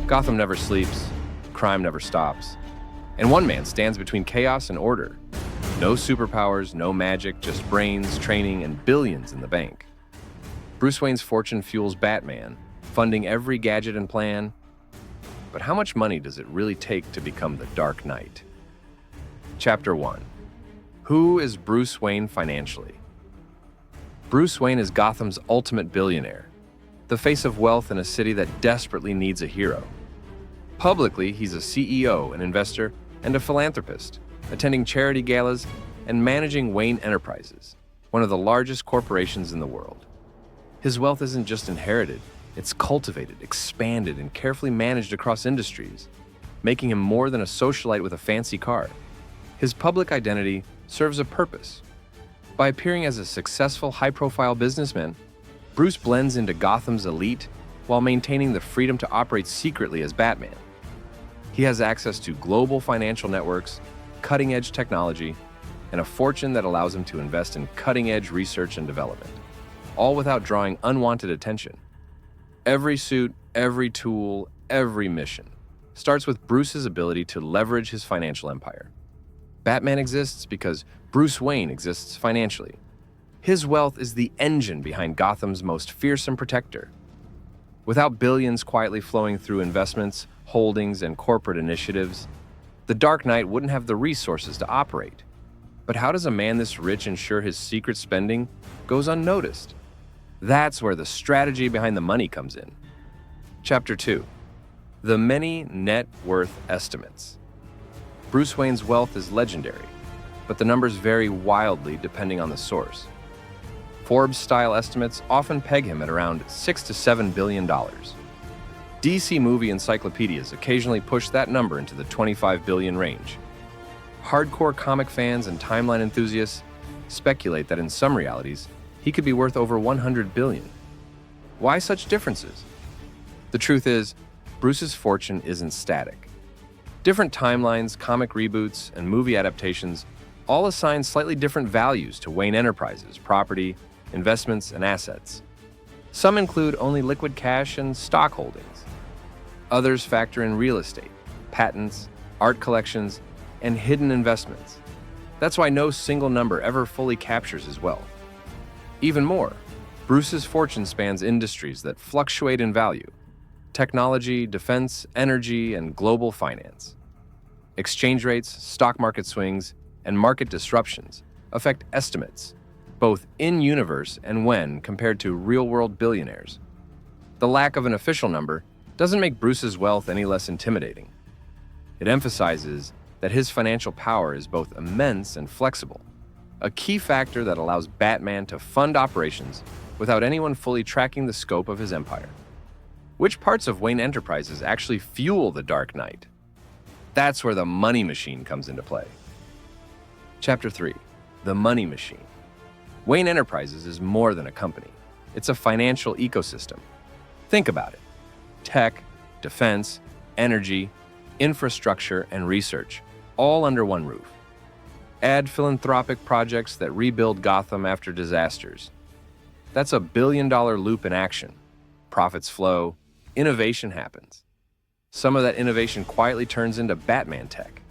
Gotham never sleeps, crime never stops, and one man stands between chaos and order. No superpowers, no magic, just brains, training, and billions in the bank. Bruce Wayne's fortune fuels Batman, funding every gadget and plan. But how much money does it really take to become the Dark Knight? Chapter 1. Who is Bruce Wayne financially? Bruce Wayne is Gotham's ultimate billionaire, the face of wealth in a city that desperately needs a hero. Publicly, he's a CEO, an investor, and a philanthropist, attending charity galas and managing Wayne Enterprises, one of the largest corporations in the world. His wealth isn't just inherited, it's cultivated, expanded, and carefully managed across industries, making him more than a socialite with a fancy car. His public identity serves a purpose. By appearing as a successful, high-profile businessman, Bruce blends into Gotham's elite while maintaining the freedom to operate secretly as Batman. He has access to global financial networks, cutting-edge technology, and a fortune that allows him to invest in cutting-edge research and development, all without drawing unwanted attention. Every suit, every tool, every mission starts with Bruce's ability to leverage his financial empire. Batman exists because Bruce Wayne exists financially. His wealth is the engine behind Gotham's most fearsome protector. Without billions quietly flowing through investments, holdings, and corporate initiatives, the Dark Knight wouldn't have the resources to operate. But how does a man this rich ensure his secret spending goes unnoticed? That's where the strategy behind the money comes in. Chapter 2. The many net worth estimates. Bruce Wayne's wealth is legendary, but the numbers vary wildly depending on the source. Forbes-style estimates often peg him at around $6 to $7 billion. DC movie encyclopedias occasionally push that number into the 25 billion range. Hardcore comic fans and timeline enthusiasts speculate that in some realities, he could be worth over 100 billion. Why such differences? The truth is, Bruce's fortune isn't static. Different timelines, comic reboots, and movie adaptations all assign slightly different values to Wayne Enterprises, property, investments, and assets. Some include only liquid cash and stock holdings. Others factor in real estate, patents, art collections, and hidden investments. That's why no single number ever fully captures his wealth. Even more, Bruce's fortune spans industries that fluctuate in value: technology, defense, energy, and global finance. Exchange rates, stock market swings, and market disruptions affect estimates, both in-universe and when compared to real-world billionaires. The lack of an official number doesn't make Bruce's wealth any less intimidating. It emphasizes that his financial power is both immense and flexible, a key factor that allows Batman to fund operations without anyone fully tracking the scope of his empire. Which parts of Wayne Enterprises actually fuel the Dark Knight? That's where the money machine comes into play. Chapter 3. The Money Machine. Wayne Enterprises is more than a company. It's a financial ecosystem. Think about it. Tech, defense, energy, infrastructure, and research, all under one roof. Add philanthropic projects that rebuild Gotham after disasters. That's a billion-dollar loop in action. Profits flow, innovation happens. Some of that innovation quietly turns into Batman tech.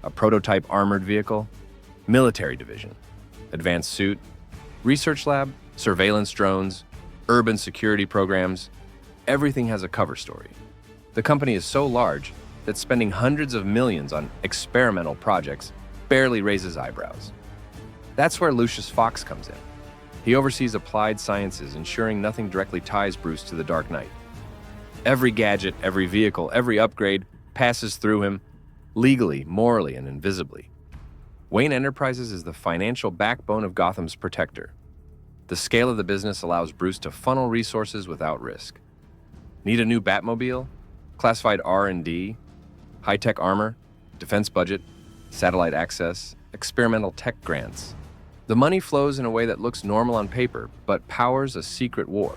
A prototype armored vehicle, military division, advanced suit, research lab, surveillance drones, urban security programs. Everything has a cover story. The company is so large that spending hundreds of millions on experimental projects barely raises eyebrows. That's where Lucius Fox comes in. He oversees applied sciences, ensuring nothing directly ties Bruce to the Dark Knight. Every gadget, every vehicle, every upgrade passes through him, legally, morally, and invisibly. Wayne Enterprises is the financial backbone of Gotham's protector. The scale of the business allows Bruce to funnel resources without risk. Need a new Batmobile? Classified R&D? High-tech armor? Defense budget? Satellite access? Experimental tech grants? The money flows in a way that looks normal on paper, but powers a secret war.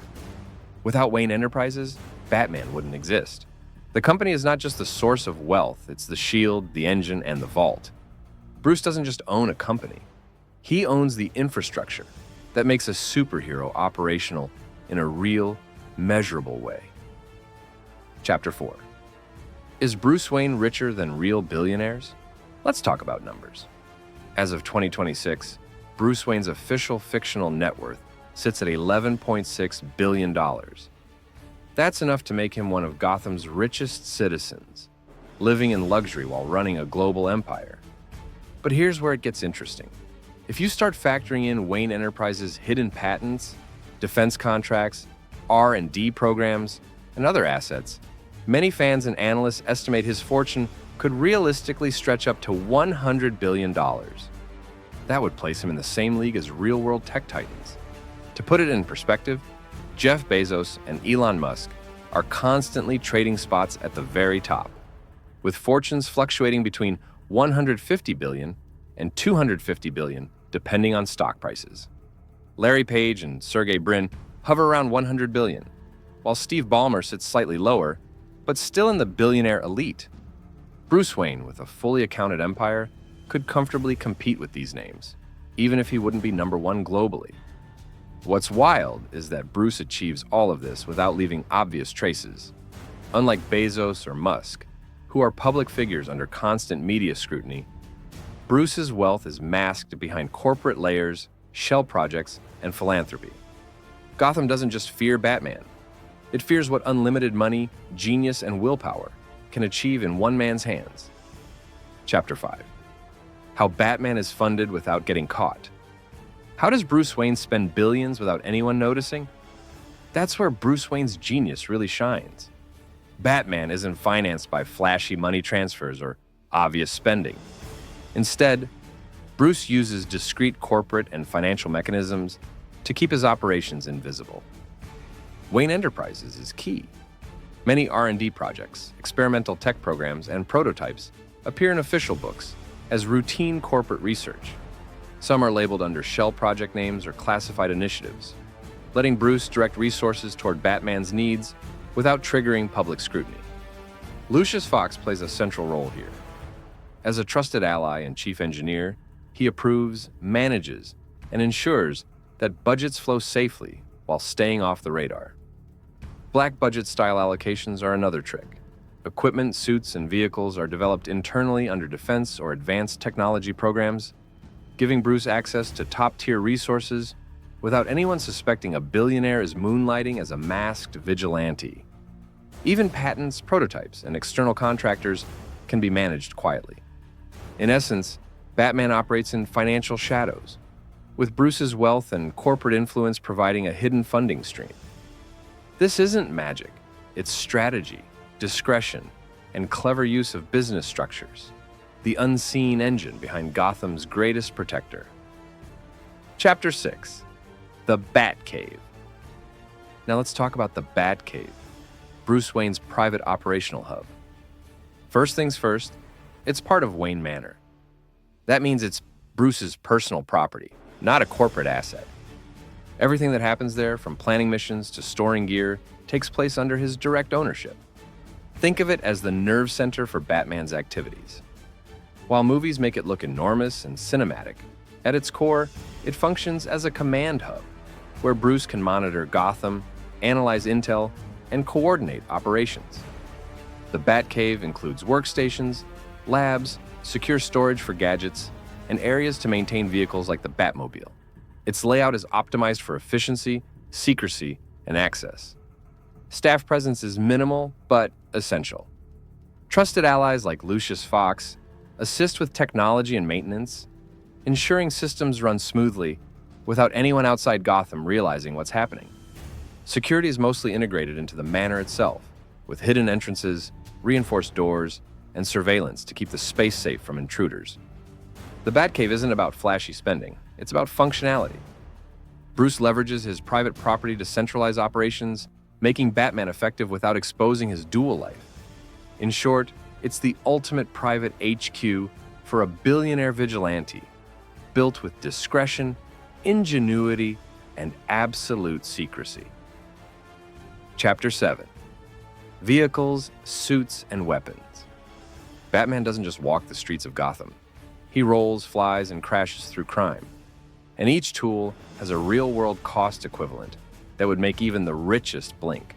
Without Wayne Enterprises, Batman wouldn't exist. The company is not just the source of wealth, it's the shield, the engine, and the vault. Bruce doesn't just own a company. He owns the infrastructure that makes a superhero operational in a real, measurable way. Chapter 4. Is Bruce Wayne richer than real billionaires? Let's talk about numbers. As of 2026, Bruce Wayne's official fictional net worth sits at $11.6 billion. That's enough to make him one of Gotham's richest citizens, living in luxury while running a global empire. But here's where it gets interesting. If you start factoring in Wayne Enterprises' hidden patents, defense contracts, R&D programs, and other assets, many fans and analysts estimate his fortune could realistically stretch up to $100 billion. That would place him in the same league as real-world tech titans. To put it in perspective, Jeff Bezos and Elon Musk are constantly trading spots at the very top, with fortunes fluctuating between $150 billion and $250 billion depending on stock prices. Larry Page and Sergey Brin hover around $100 billion, while Steve Ballmer sits slightly lower, but still in the billionaire elite. Bruce Wayne, with a fully accounted empire, could comfortably compete with these names, even if he wouldn't be number one globally. What's wild is that Bruce achieves all of this without leaving obvious traces. Unlike Bezos or Musk, who are public figures under constant media scrutiny, Bruce's wealth is masked behind corporate layers, shell projects, and philanthropy. Gotham doesn't just fear Batman. It fears what unlimited money, genius, and willpower can achieve in one man's hands. Chapter 5. How Batman is funded without getting caught. How does Bruce Wayne spend billions without anyone noticing? That's where Bruce Wayne's genius really shines. Batman isn't financed by flashy money transfers or obvious spending. Instead, Bruce uses discrete corporate and financial mechanisms to keep his operations invisible. Wayne Enterprises is key. Many R&D projects, experimental tech programs, and prototypes appear in official books as routine corporate research. Some are labeled under shell project names or classified initiatives, letting Bruce direct resources toward Batman's needs without triggering public scrutiny. Lucius Fox plays a central role here. As a trusted ally and chief engineer, he approves, manages, and ensures that budgets flow safely while staying off the radar. Black budget style allocations are another trick. Equipment, suits, and vehicles are developed internally under defense or advanced technology programs, giving Bruce access to top-tier resources without anyone suspecting a billionaire is moonlighting as a masked vigilante. Even patents, prototypes, and external contractors can be managed quietly. In essence, Batman operates in financial shadows, with Bruce's wealth and corporate influence providing a hidden funding stream. This isn't magic, it's strategy, discretion, and clever use of business structures, the unseen engine behind Gotham's greatest protector. Chapter 6. The Batcave. Now let's talk about the Batcave, Bruce Wayne's private operational hub. First things first, it's part of Wayne Manor. That means it's Bruce's personal property, not a corporate asset. Everything that happens there, from planning missions to storing gear, takes place under his direct ownership. Think of it as the nerve center for Batman's activities. While movies make it look enormous and cinematic, at its core, it functions as a command hub, where Bruce can monitor Gotham, analyze intel, and coordinate operations. The Batcave includes workstations, labs, secure storage for gadgets, and areas to maintain vehicles like the Batmobile. Its layout is optimized for efficiency, secrecy, and access. Staff presence is minimal, but essential. Trusted allies like Lucius Fox assist with technology and maintenance, ensuring systems run smoothly without anyone outside Gotham realizing what's happening. Security is mostly integrated into the manor itself, with hidden entrances, reinforced doors, and surveillance to keep the space safe from intruders. The Batcave isn't about flashy spending, it's about functionality. Bruce leverages his private property to centralize operations, making Batman effective without exposing his dual life. In short, it's the ultimate private HQ for a billionaire vigilante, built with discretion, ingenuity, and absolute secrecy. Chapter 7. Vehicles, Suits, and Weapons. Batman doesn't just walk the streets of Gotham. He rolls, flies, and crashes through crime. And each tool has a real-world cost equivalent that would make even the richest blink.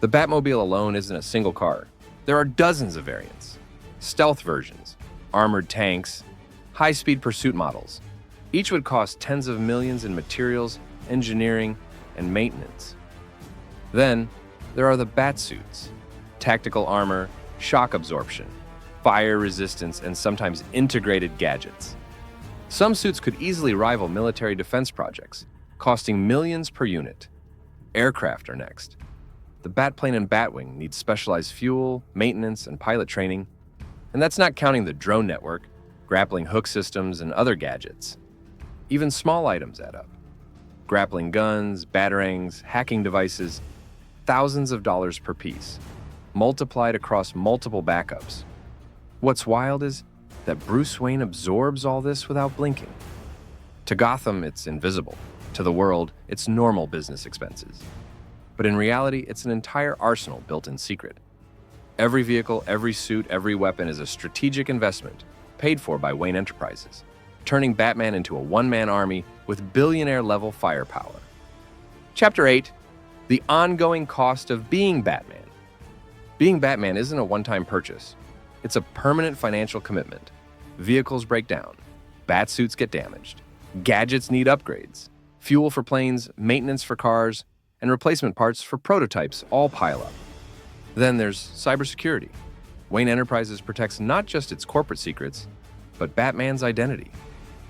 The Batmobile alone isn't a single car. There are dozens of variants: stealth versions, armored tanks, high-speed pursuit models. Each would cost tens of millions in materials, engineering, and maintenance. Then, there are the Batsuits: tactical armor, shock absorption, fire resistance, and sometimes integrated gadgets. Some suits could easily rival military defense projects, costing millions per unit. Aircraft are next. The Batplane and Batwing need specialized fuel, maintenance, and pilot training. And that's not counting the drone network, grappling hook systems, and other gadgets. Even small items add up. Grappling guns, batarangs, hacking devices, thousands of dollars per piece, multiplied across multiple backups. What's wild is that Bruce Wayne absorbs all this without blinking. To Gotham, it's invisible. To the world, it's normal business expenses. But in reality, it's an entire arsenal built in secret. Every vehicle, every suit, every weapon is a strategic investment paid for by Wayne Enterprises, turning Batman into a one-man army with billionaire-level firepower. Chapter 8: The ongoing cost of being Batman. Being Batman isn't a one-time purchase. It's a permanent financial commitment. Vehicles break down, Batsuits get damaged, gadgets need upgrades, fuel for planes, maintenance for cars, and replacement parts for prototypes all pile up. Then there's cybersecurity. Wayne Enterprises protects not just its corporate secrets, but Batman's identity.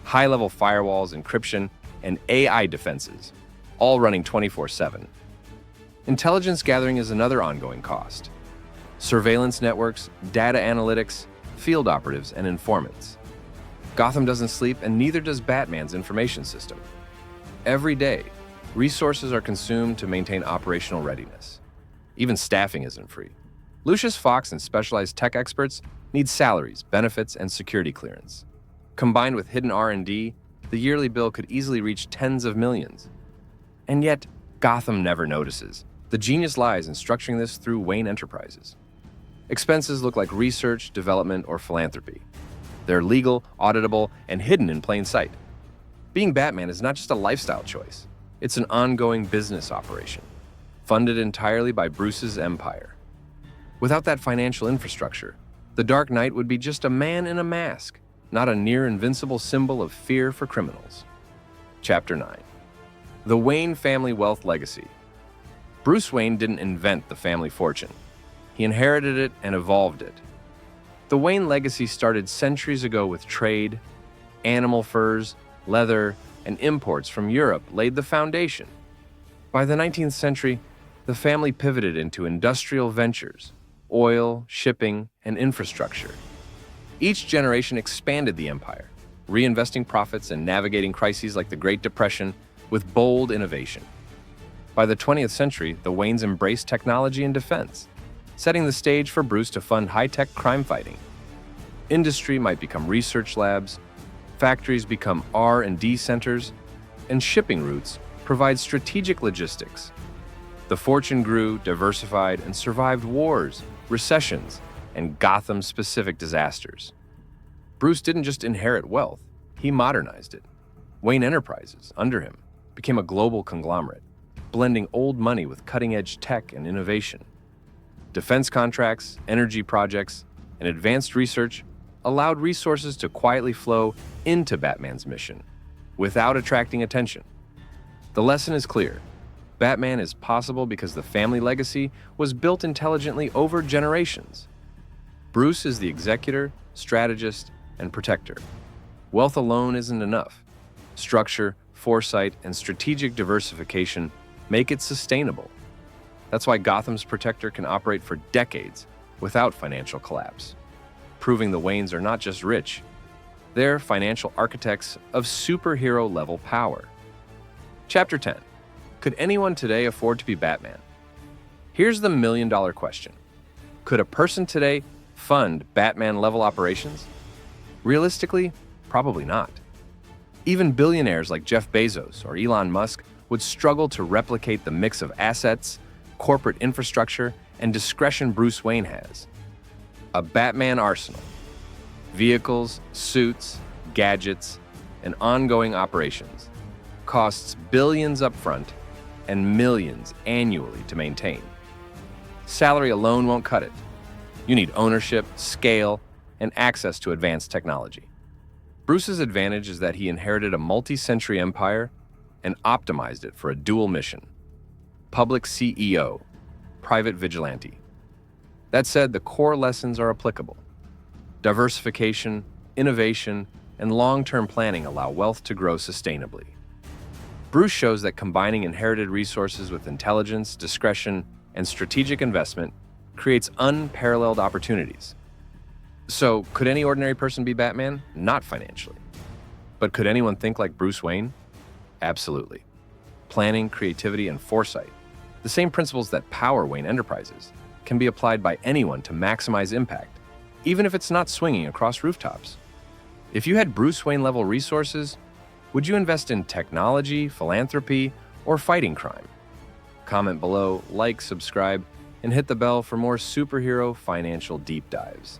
High-level firewalls, encryption, and AI defenses, all running 24/7. Intelligence gathering is another ongoing cost. Surveillance networks, data analytics, field operatives, and informants. Gotham doesn't sleep, and neither does Batman's information system. Every day, resources are consumed to maintain operational readiness. Even staffing isn't free. Lucius Fox and specialized tech experts need salaries, benefits, and security clearance. Combined with hidden R&D, the yearly bill could easily reach tens of millions. And yet, Gotham never notices. The genius lies in structuring this through Wayne Enterprises. Expenses look like research, development, or philanthropy. They're legal, auditable, and hidden in plain sight. Being Batman is not just a lifestyle choice. It's an ongoing business operation, funded entirely by Bruce's empire. Without that financial infrastructure, the Dark Knight would be just a man in a mask, not a near-invincible symbol of fear for criminals. Chapter 9: The Wayne Family Wealth Legacy. Bruce Wayne didn't invent the family fortune. He inherited it and evolved it. The Wayne legacy started centuries ago with trade. Animal furs, leather, and imports from Europe laid the foundation. By the 19th century, the family pivoted into industrial ventures: oil, shipping, and infrastructure. Each generation expanded the empire, reinvesting profits and navigating crises like the Great Depression with bold innovation. By the 20th century, the Waynes embraced technology and defense, setting the stage for Bruce to fund high-tech crime fighting. Industry might become research labs, factories become R&D centers, and shipping routes provide strategic logistics. The fortune grew, diversified, and survived wars, recessions, and Gotham-specific disasters. Bruce didn't just inherit wealth, he modernized it. Wayne Enterprises, under him, became a global conglomerate, blending old money with cutting-edge tech and innovation. Defense contracts, energy projects, and advanced research allowed resources to quietly flow into Batman's mission, without attracting attention. The lesson is clear. Batman is possible because the family legacy was built intelligently over generations. Bruce is the executor, strategist, and protector. Wealth alone isn't enough. Structure, foresight, and strategic diversification make it sustainable. That's why Gotham's protector can operate for decades without financial collapse, proving the Waynes are not just rich, they're financial architects of superhero-level power. Chapter 10: Could anyone today afford to be Batman? Here's the million-dollar question. Could a person today fund Batman-level operations? Realistically, probably not. Even billionaires like Jeff Bezos or Elon Musk would struggle to replicate the mix of assets, corporate infrastructure, and discretion Bruce Wayne has. A Batman arsenal: vehicles, suits, gadgets, and ongoing operations. Costs billions upfront and millions annually to maintain. Salary alone won't cut it. You need ownership, scale, and access to advanced technology. Bruce's advantage is that he inherited a multi-century empire and optimized it for a dual mission: public CEO, private vigilante. That said, the core lessons are applicable. Diversification, innovation, and long-term planning allow wealth to grow sustainably. Bruce shows that combining inherited resources with intelligence, discretion, and strategic investment creates unparalleled opportunities. So, could any ordinary person be Batman? Not financially. But could anyone think like Bruce Wayne? Absolutely. Planning, creativity, and foresight, the same principles that power Wayne Enterprises, can be applied by anyone to maximize impact, even if it's not swinging across rooftops. If you had Bruce Wayne-level resources, would you invest in technology, philanthropy, or fighting crime? Comment below, like, subscribe, and hit the bell for more superhero financial deep dives.